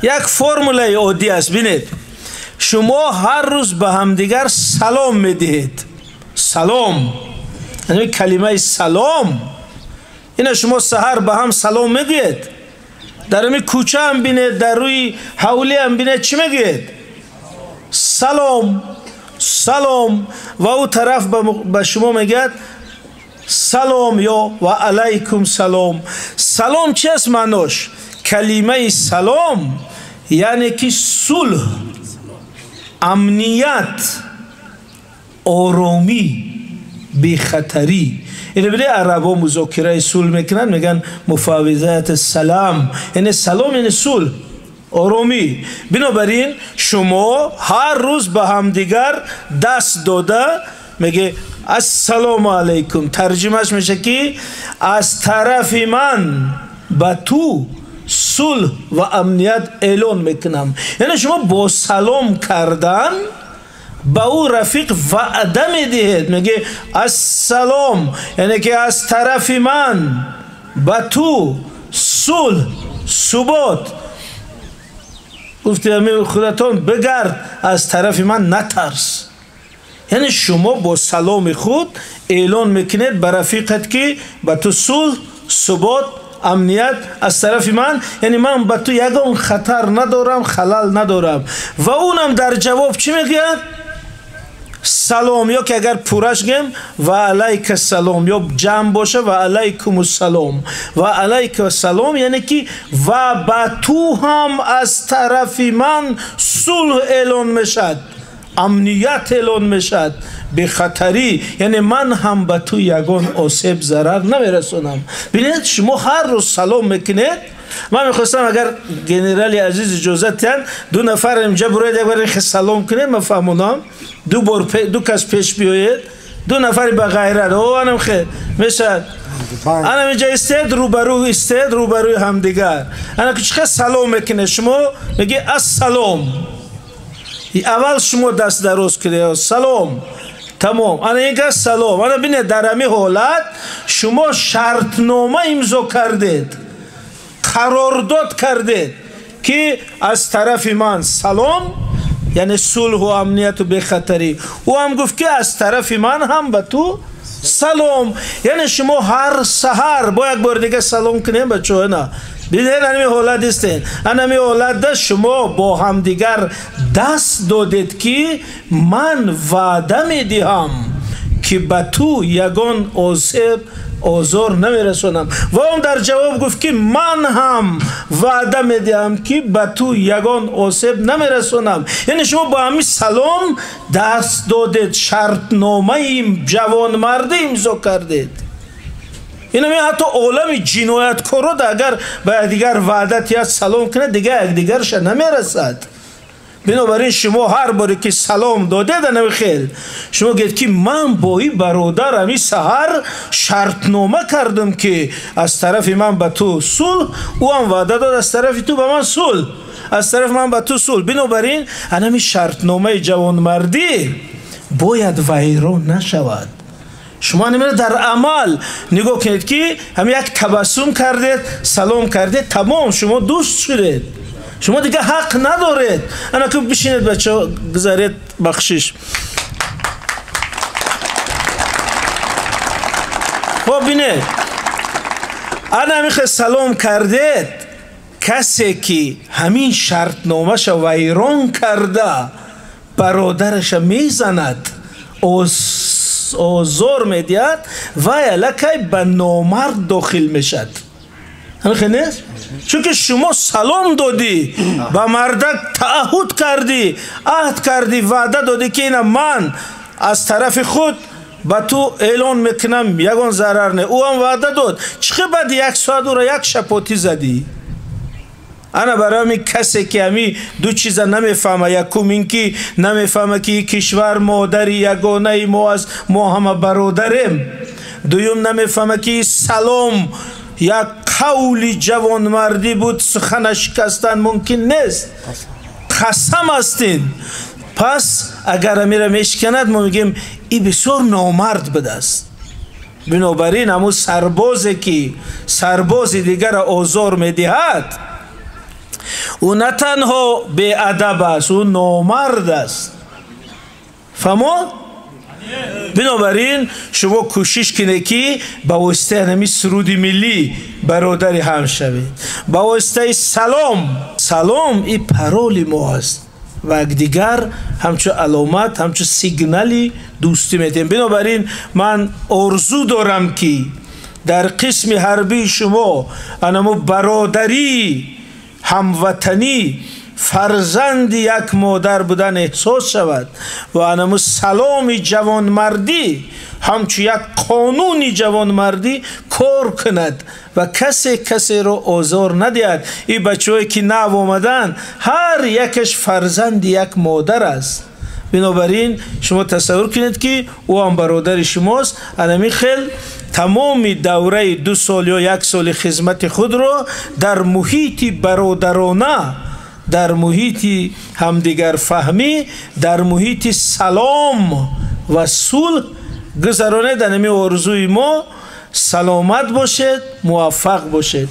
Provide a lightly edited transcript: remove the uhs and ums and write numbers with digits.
یک فرمولای عادی است. ببینید شما هر روز به همدیگر سلام میدهید. سلام یعنی کلمه سلام. اینا شما سحر به هم سلام میگید، در این کوچه هم بینید، در روی حوله هم بینید، چی میگید؟ سلام سلام. و او طرف به شما میگید سلام یا و علیکم سلام. سلام چی است معناش؟ کلمه سلام یعنی که صلح، امنیت، آرامی، بی‌خطری. اینه بله عربا مذاکره صلح میکنن میگن مفاوضات سلام، یعنی سلام یعنی صلح، آرامی. بنابراین شما هر روز به هم دیگر دست داده میگه السلام علیکم. ترجمهش میشه که از طرف من به تو صلح و امنیت اعلان میکنم. یعنی شما با سلام کردن با او رفیق وعده میدهید، میگه السلام یعنی که از طرف من به تو صلح، ثبات. گفتی همین خودتان بگرد، از طرف من نترس. یعنی شما با سلام خود اعلان میکنید به رفیقت که به تو صلح، ثبات، امنیت از طرف من، یعنی من به تو یگان خطر ندارم، خلل ندارم. و اونم در جواب چی میگه؟ سلام. یا که اگر پورش گیم و علیک السلام، یا جمع باشه و علیکم السلام. و علیک السلام یعنی که و به تو هم از طرف من صلح اعلان میشد، امنیت اعلان میشد، به خطری، یعنی من هم به تو یگان آسیب ضرر نمیرسونم. ببینید شما هر روز سلام میکنید. من میخواستم اگر گنرالی عزیز اجازه تن دو نفر اینجا برید یک بار سلام کنید، من فهمونم دو کس پیش بیاید، دو نفری به غیرت او انم خیر میشد. انا اینجا استید روبروی همدیگر. انا که سلام میکنه شما میگی السلام. اول شما دست دراز کنید سلام، تمام. انا اینگه سلام. انا بینید در همین حالت شما شرطنامه امضا کردید، قرارداد کردید که از طرف من سلام یعنی صلح و امنیت و بخطری. او هم گفت که از طرف من هم به تو سلام. یعنی شما هر سحر با یک بار دیگه سلام کنید بچه ها. نه بینید همی حالت استین. همی حالت شما با هم دیگر دست دادید که من وعده میدهم که به تو یگان آسیب آزار نمیرسونم. و اون در جواب گفت که من هم وعده میدهم که به تو یگان آسیب نمیرسونم. یعنی شما با همین سلام دست دادید، شرطنامه جوان مردی امضا کردید. این می حتی عالم جنایتکارا اگر به دیگر وعدت سلام کنه دیگه دیگرش نمیرسد. بنابراین شما هر باری که سلام داده نمیخیل شما گید که من با این برادر همی سحر شرطنامه کردم که از طرف من به تو صلح، او هم وعده داد از طرف تو به من صلح، از طرف من به تو صلح. بنابراین همی شرطنامه جوانمردی باید ویران نشود. شما نمیره در عمل نگاه کنید که هم یک تبسم کردید، سلام کردید، تمام شما دوست شدید. شما دیگه حق ندارید. انا که بشینید بچه ها گذارید بخشش. خب بینید انا میخواه سلام کردید، کسی که همین شرطنامهش ویران کرده برادرش میزند، آزار میدید و الکی به نامرد داخل میشد. همین نیست؟ چون که شما سلام دادی، به مردک تعهد کردی، عهد کردی، وعده دادی که اینا من از طرف خود به تو اعلان میکنم یگان ضرر نه. او هم وعده داد. چقدر بعد یک ساعت او را یک شپاتی زدی؟ انا برای همی کسی که همی دو چیزا نمیفهمه، یکم این که نمیفهمه که کشور مادری یگانه ما همه برادریم، دویم نمیفهمه که سلام یک قول جوانمردی بود، سخنش شکستن ممکن نیست، قسم استین. پس اگر میره میشکند ما میگیم ای بسیار نامرد بوده است. بنابراین همون سربازی که سرباز دیگر آزار میدهد او نه تنها به ادب است، او نامرد است. فهمو؟ بنابراین شما کوشش کنید که با واسطه همین سرود ملی برادری هم شوید. با واسطه سلام، سلام این پرول ما است و دیگر همچون علامت، همچون سیگنالی دوستی میتیم. بنابراین من آرزو دارم که در قسم حربی شما انمو برادری، هموطنی، فرزند یک مادر بودن احساس شود و انمو سلام جوانمردی همچون یک قانون جوانمردی کار کند و کسی رو آزار ندهد. این بچه‌هایی که نو آمدن هر یکش فرزند یک مادر است. بنابراین شما تصور کنید که او هم برادر شماست. انمی خیل تمام دوره 2 سال یا 1 سال خدمت خود را در محیط برادرانه، در محیط همدیگر فهمی، در محیط سلام و صلح گذرانید. انمی آرزوی ما سلامت باشد، موفق باشد.